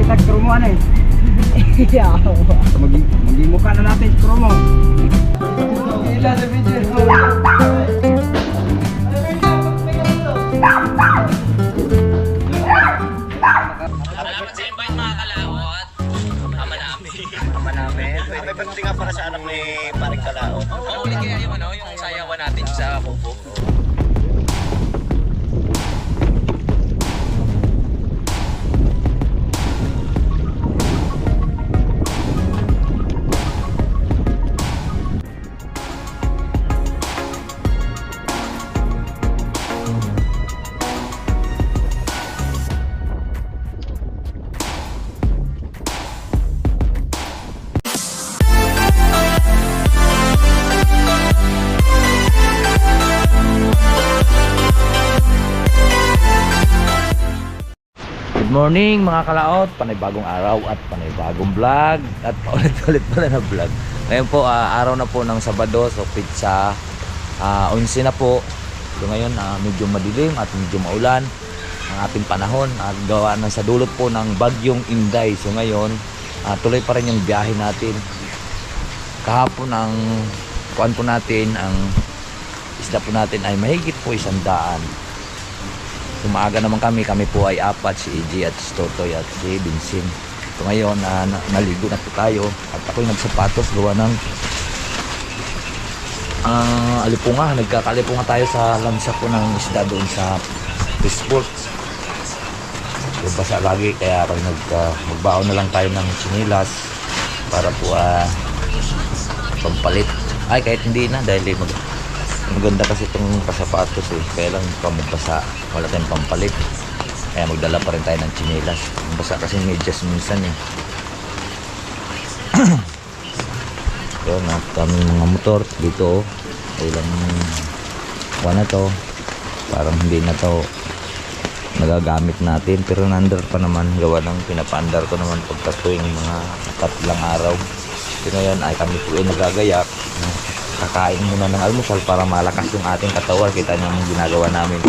nag-crew mo ano eh. Yeah. Mag-mukha na natin crew mo. Ila sa video. Salamat sa invite mga kalawat. Ama namin. Ama namin. May pagdating nga para sa anak ni Paring Kalao. Oo, ulit kaya yung ano, yung sayawan natin sa Kubo. Good morning mga kalaot, panibagong araw at panibagong vlog at paulit-ulit pala na vlog. Ngayon po araw na po ng Sabado, so pizza 11 na po. So ngayon medyo madilim at medyo maulan ang ating panahon at gawa na sa dulot po ng bagyong Inday. So ngayon tuloy pa rin yung biyahe natin. Kahapon ang kuan po natin, ang isda po natin ay mahigit po 100. Umaga naman kami po ay apat, si EJ at si Totoy at si Vincent. So ngayon naligo na po tayo at ako'y nagsapatos gawa ng alipunga. Nagkakalipunga tayo sa lansa po ng isda doon sa fishport. So basa lagi kaya pag magbaon na lang tayo ng sinilas para po pampalit. Ay kahit hindi na dahil maganda kasi itong kasapatos eh. Kaya lang pamabasa, wala tayong pampalit. Kaya magdala pa rin tayo ng tsinelas. Basa kasi medyas minsan eh. Yun, at kaming mga motor dito ay lang na to. Parang hindi na to nagagamit natin. Pero nandar pa naman. Gawa ng pinapaandar ko naman pagkatuwing mga 3 araw. So ngayon ay kami po ay nagagayak. Kakain muna ng almusal para malakas yung ating katawan. Kita niyo yung ginagawa namin.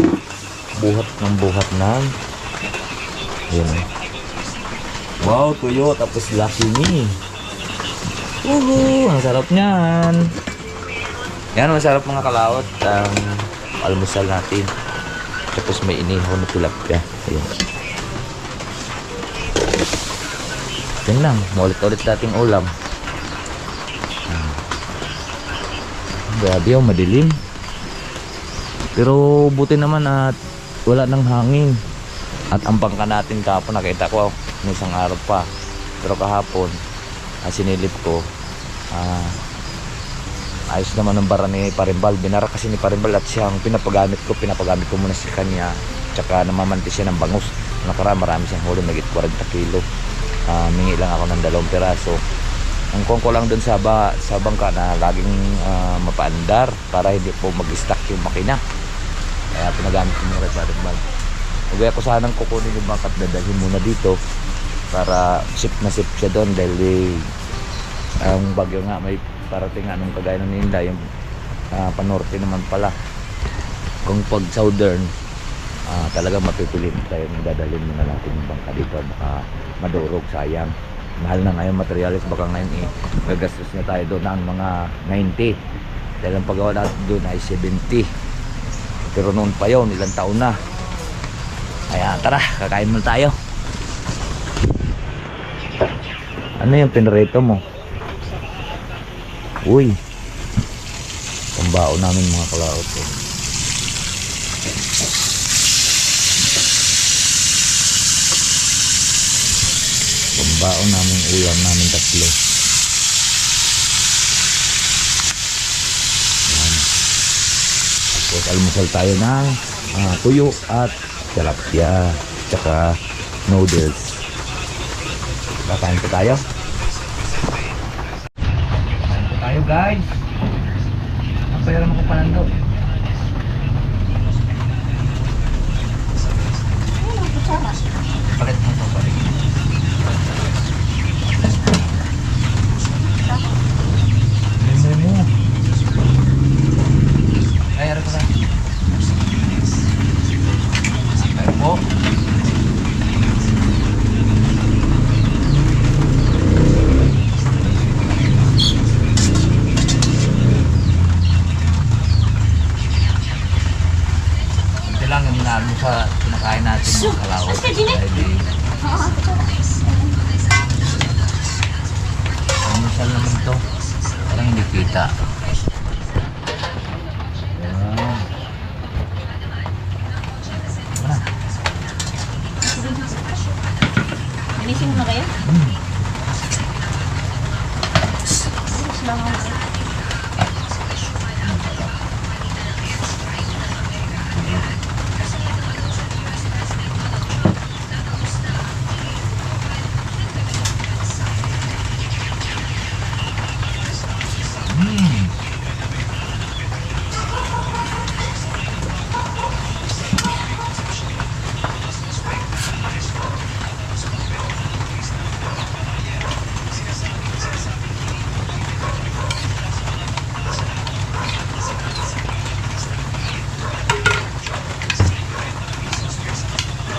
Buhat ng yun. Wow, tuyo. Tapos lucky me. Ang sarap niyan. Yan, masarap mga kalawat ang almusal natin. Tapos may inihaw na tilapia. Ayan. Yan lang. Maulit-ulit dating ulam. Grabe, madilim. Pero buti naman at wala nang hangin. At ang bangka natin kahapon nakita ko ng isang araw pa. Pero kahapon sinilip ko ayos naman ang bara ni Parimbal. Binara kasi ni Parimbal at siyang pinapagamit ko muna sa kanya. Tsaka namamantis siya ng bangus. Nakaraan marami siyang huli, nagit 40 kilo. Mingi lang ako ng 2 piraso. Ang kongko lang dun sa bangka na laging mapaandar para hindi po mag-stack yung makina. Kaya pinagamit ko yung red bag. Ugaya ko sanang kukunin yung bangka at dadalhin muna dito para sip na sip siya doon dahil ang bagyo nga may parating nga nung kagaya ng nila yung panorte naman pala. Kung pag southern talaga mapipilit tayo dadalhin muna natin yung bangka dito, baka madurog, sayang. Mahal na ngayon materialis, baka ngayon gagastos na tayo doon ng mga 90 dahil ang paggawa natin doon ay 70. Pero noon pa yun, ilang taon na. Kaya tara, kakain muna tayo. Ano yung pinarito mo? Uy, pambao namin mga kalaot eh. Pambaon namin ulam namin 3. Yan. Tapos almusal tayo ng tuyo at tilapia tsaka noodles. Kakain po tayo. Kakain po tayo guys. Ang pera mo ko panando. Bakit mo ito balik? Ayun ko na. Ayun po. pinakain natin mga kalawot. Almusal naman to. Parang hindi kita. Ayan. Wala. Binising mo na kayo?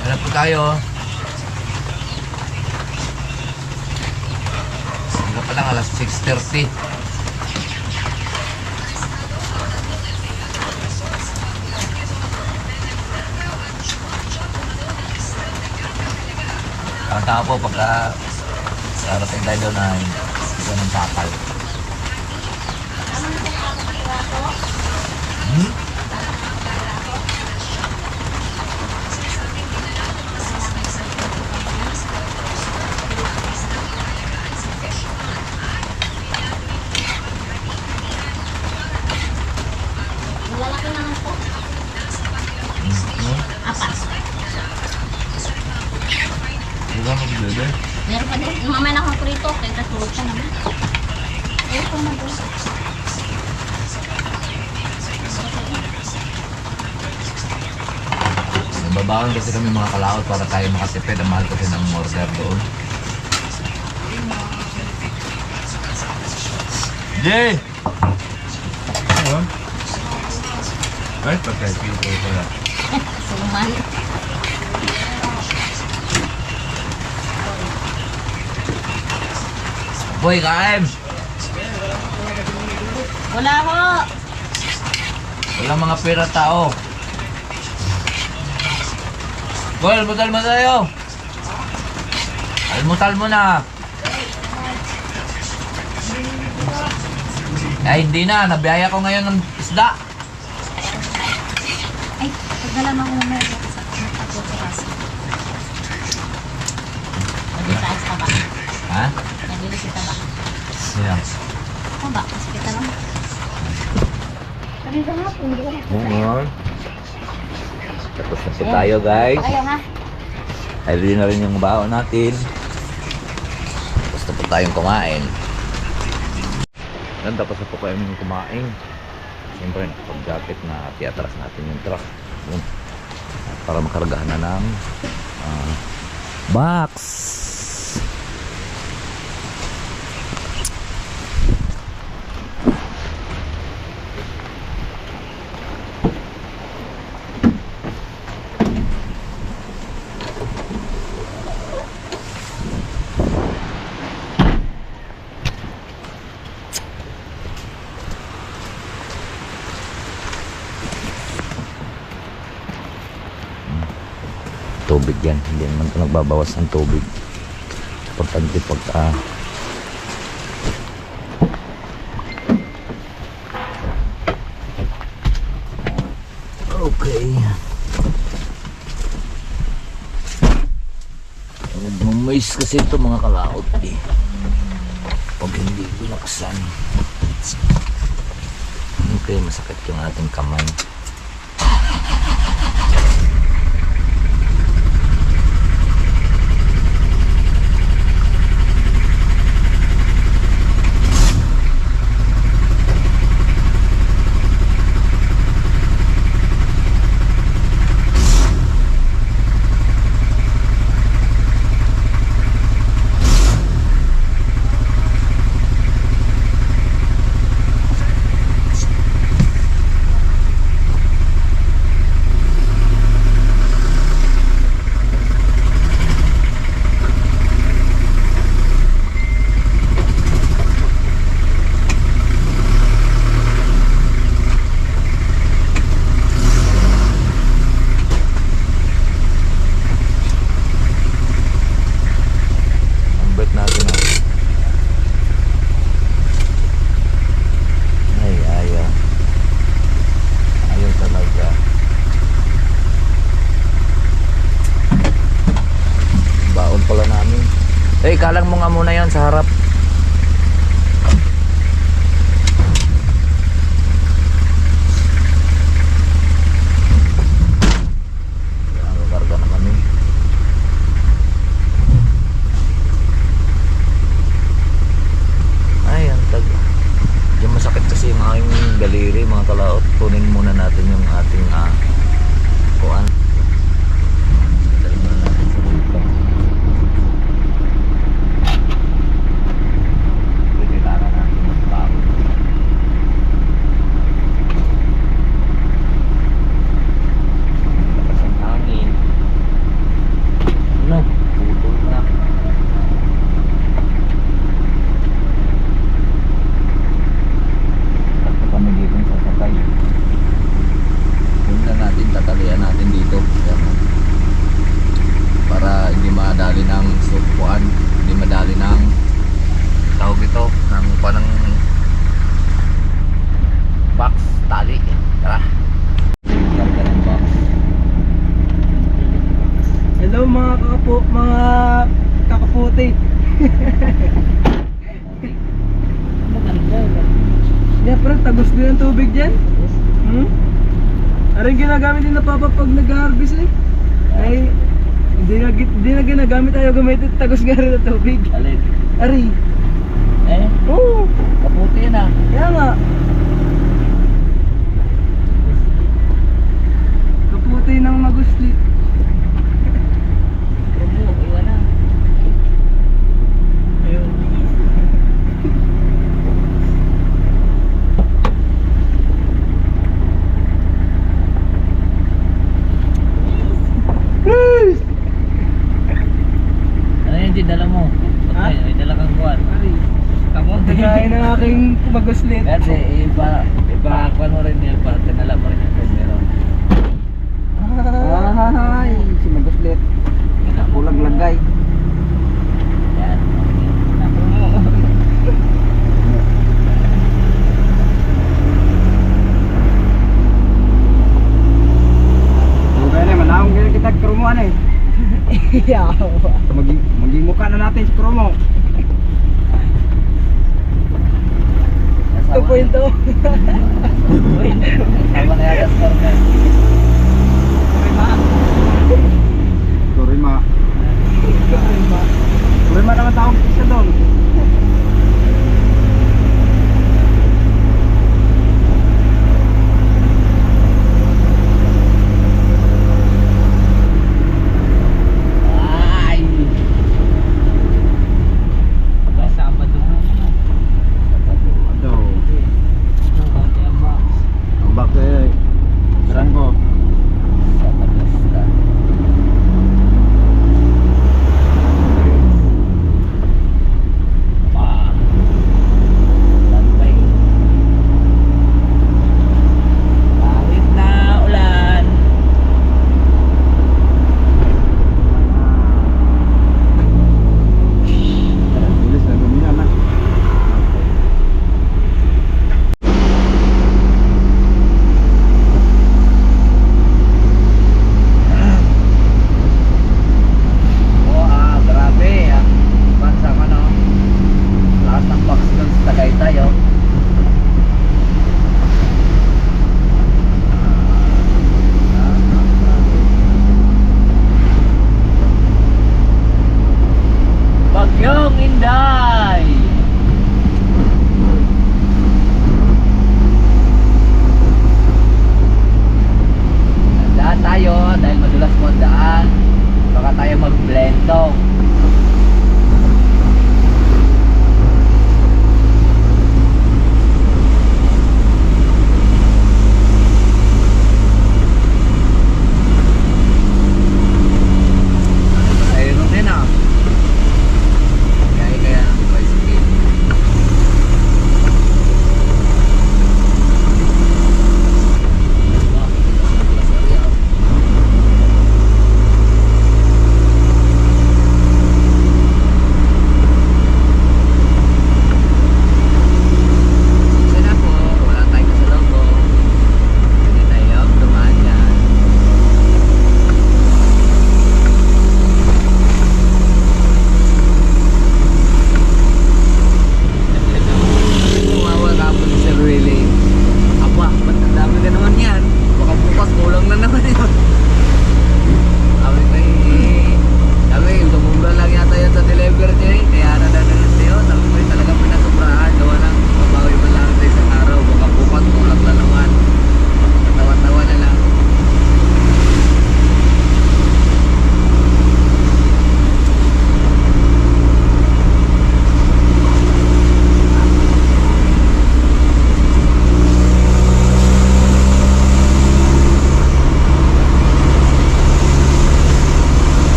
Hanap po tayo. Hanggang pa lang alas 6:30. Ang tao po pagka darating tayo doon ay ito ng takal. Lalaki naman po. Apat. Di ba magbebe? Meron pa din. Mamaya na akong prito. Kaya natulog pa naman. Ayun po na doon. Nababawan kasi kami mga kalawot para tayo makatipid. Ang mahal kasi ng order doon. Jay! Ano? Ay, patay. Pito pala. Suman. Boy, kain! Wala ko. Walang mga pera tao. Boy, almutal mo tayo. Almutal mo na. Ay, hindi na. Nabiyaya ko ngayon ng isda. Ay, pagdala mo ako mamaya sa pagkukuras. Nagitaas ka ba? Ha? Nagilisita ba? Sino? Ako ba? Kasi kita lang. Kami ba nga po? Hindi ko na. Oo. Tapos na po tayo, guys. Kayo ha? Ay, na rin yung baon natin. Tapos na po tayong kumain. Yan, tapos na po kayong kumain. Siyempre, nakapag-jacket na tiatras natin yung truck. Yun. Para makaragahan na ng box. Tubig yan, hindi naman ito nagbabawas ng tubig. Importante pagka okay, mumis kasi ito mga kalaot eh, pag hindi binaksan. Okay, masakit yung ating kamay. ikalang mo nga muna yon sa harap. Karga na kami. Ay, ang tag. Yung masakit kasi yung aking daliri, mga kalaot. Kunin muna natin yung ating kuan. Dali muna natin sa dito. Pagkitaran natin yung tao. Lakas ang hangin. Ano? Putol na. Takto kami dito sa sakay. Yun lang natin, tatalian natin dito. Yan. Para hindi madali ng sukuan, hindi madali ng tawag ito, ng panang box, tali. Tara. Karga ng box. Hello mga kakaputi. Yeah, pero tagos din ang tubig dyan. Aring ginagamit din na papa pag nag-harvest eh. Ay, hindi na ginagamit tayo gamitin tagos nga rin ang tubig. Alin? Ari. Eh? Oo. Kaputi yan ah. Kaya nga. Kaputi ng maguslit. Iwan na. Ayun. Please! Ano yan, G? Dala mo? Ha? May dala kang kuwan. Ari. Tagayin ng aking maguslit. Kasi ipa-kuwan mo rin yan para tinala mo rin yung kamera. Ay, si maguslit. Kulang lagay. Yan. Okay na, manahong ganyan kita kromo ano eh. Maging mukha na natin si kromo. 2.0. Sama na yata score ka. Turima. Turima naman tawag isa doon. Ay! Kasama doon. Ito. Ang back eh.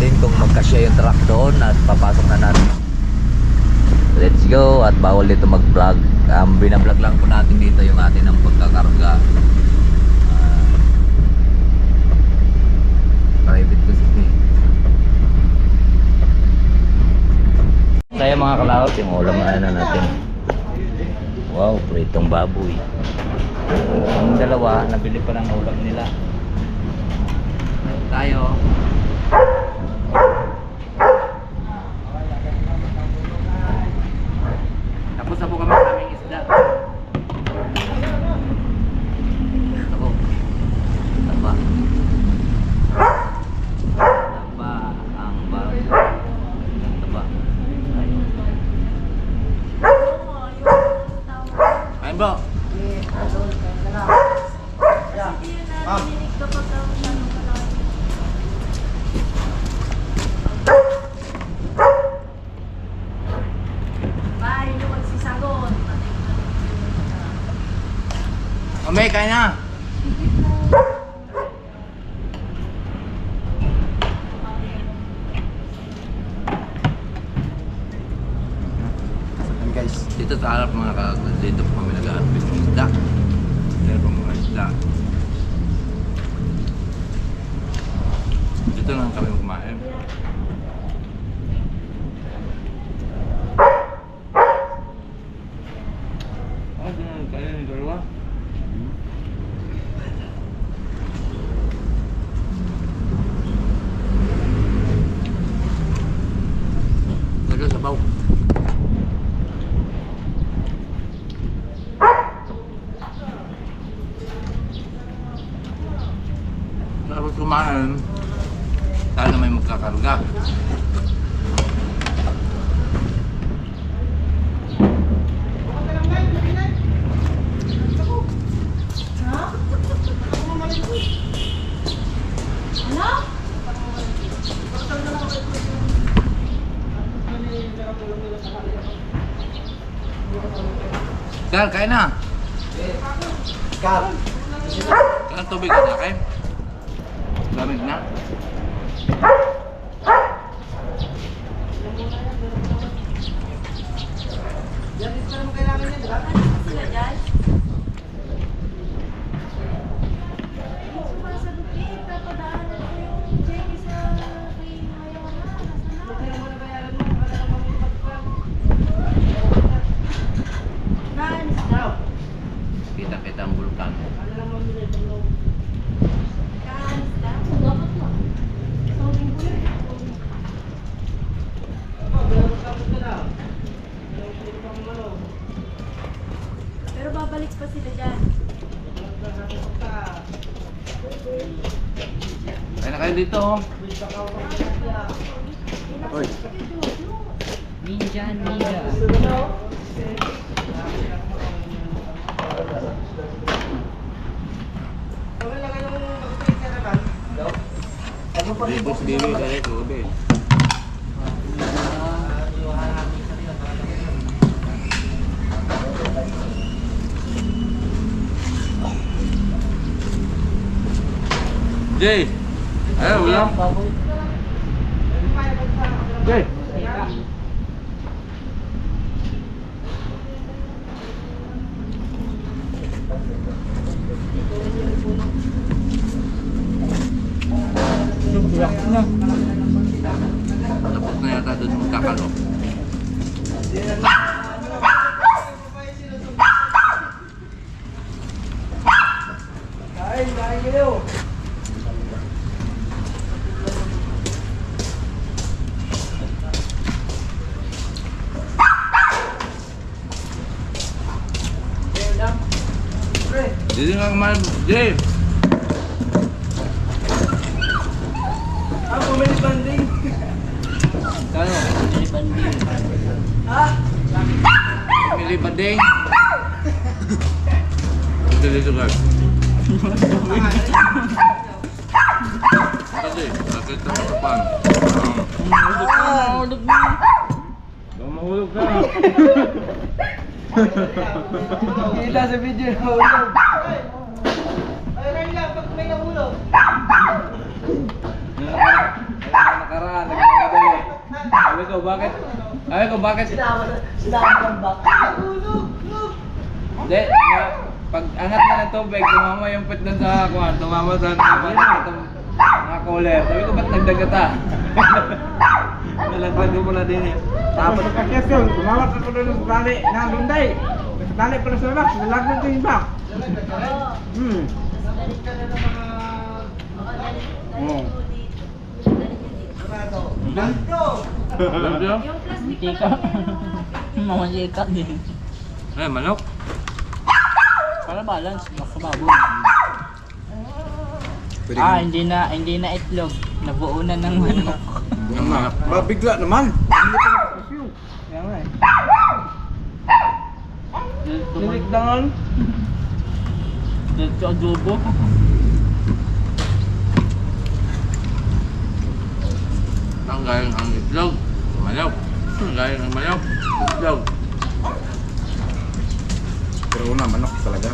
natin kung magkasya yung truck doon at papasok na natin. Let's go. At bawal dito mag-vlog. Binablog lang po natin dito yung atin ng pagkakarga. Private kasi tayo mga kalaot, yung ulam na natin. Wow, pritong baboy. Ang dalawa, nabili pa ng ulam nila. Tayo. Tapos na po kami sa aming isda. Ako. Taba. Taba ang baboy. Taba. Ayun bro. May kain na. Guys, Dito sa harap mga kagad, dito po kami nag-harvest ng isda. Dito po mga isda. Dito lang kami kumain. Ah, dito na kain ng dalawa. Lagyan sa baw. Tapos kumain, sana may magkakarga. Kal, kain na. Kailan tubig na kain? Lamig na. Kita-kita ang bulkan. Pero babalik pa sila dyan. Kaya na kayo dito. Oy. Ninja, ninja. Bibos diri kaya tubig. Jay, ayo ulang. Jay. Tapos na yata doon magkakalo. Kain kayo. Dito nga kumain, Jay. Bumili banding. Kano? Pili banding. Ha? Pili banding. Dito guys. Kasi, bakit na kapan? Mahulog na. Mahulog ka. Kita sa video na ulog. Nakaraan. ko bakit. Sabi ko bakit. Sinama ng back. Hindi, pag angat na ng tubig, tumama yung pit doon sa kuwan, tumama sa mga cooler. Sabi ko, ba't nagdagata? Nalaglag mo na din eh. Tapos kakit yun, tumawag ako doon sa tali na lunday. Sa tali pala sa back, nalaglag ko yung back. Mantika. Mantika din. Eh, manok. Para balance, makababo. Hindi na itlog. Nabuo na ng manok. Bigla naman. Kaya nga eh. Nilikdangan. Dito adobo. Tanggalin ang itlog. Manok. Tanggalin ang manok. Itlog. Pero una, manok talaga.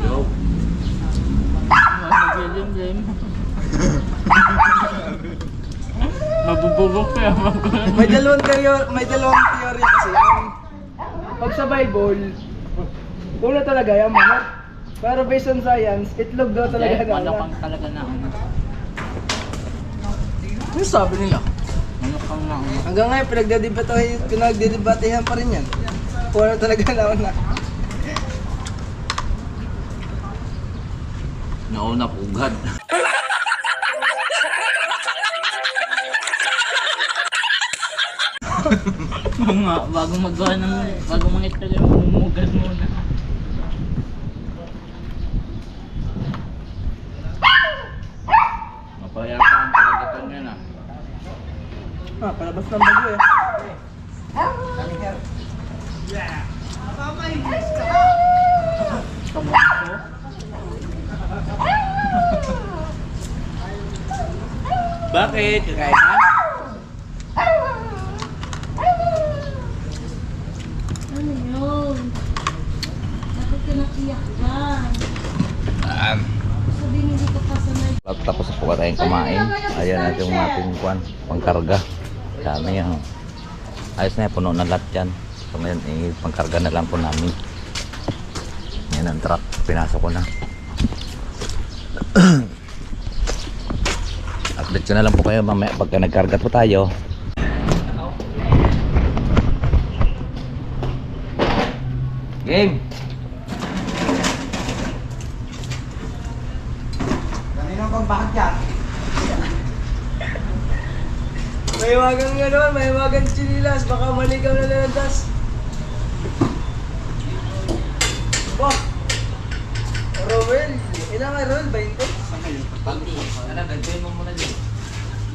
Yo. Magilim. Mabubugok pa yung May dalawang theory kasi yan. Pag sa Bible, una talaga yung manok. Pero based on science, itlog daw talaga na. Manok ang talaga na. Ano sabi nila? Manok ang na. Hanggang ngayon, pinagdidebatehan pa rin yan. Kung ano talaga na. Nauna pugad. Bago magawa ng bago mangitlog yung mumugal muna. Mapayapa ang pagkatan niya na. Palabas ng bago eh. Bakit? Kakain ka? Ano yun? Bakit ka nakiyak dyan? Sabihin hindi ka pasanay. Tapos na po tayong kumain. Ayan natin yung ating pangkarga. Dami yan. Ayos na yan, puno na lahat yan. So ngayon, pangkarga na lang po namin. Yan ang truck, pinasok ko na. Update ko na lang po kayo mamaya pagka nagkarga po tayo. Game! Kanino kang bakit yan? May wagang gano'n, may wagang chinilas, baka maligaw na landas. Wah! Rowel, ilang nga Rowel? 20? Pagdi. Ano, gagawin mo muna din.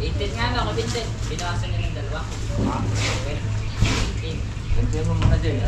18 nga na ako din din. Binawasan niya ng dalawa. Okay. 18. Gagawin mo muna din.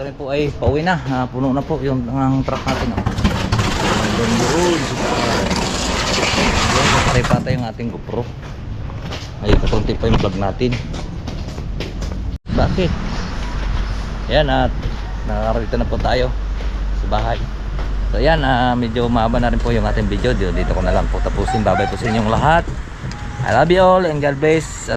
kami po ay pauwi na. Puno na po yung ang truck natin. Doon. Patay-patay yung ating GoPro. Ay, kapunti pa yung vlog natin. Bakit? Ayan, at nakakarating na po tayo sa bahay. So ayan, medyo mahaba na rin po yung ating video. Dito ko na lang po tapusin. Babay po sa inyong lahat. I love you all and God bless.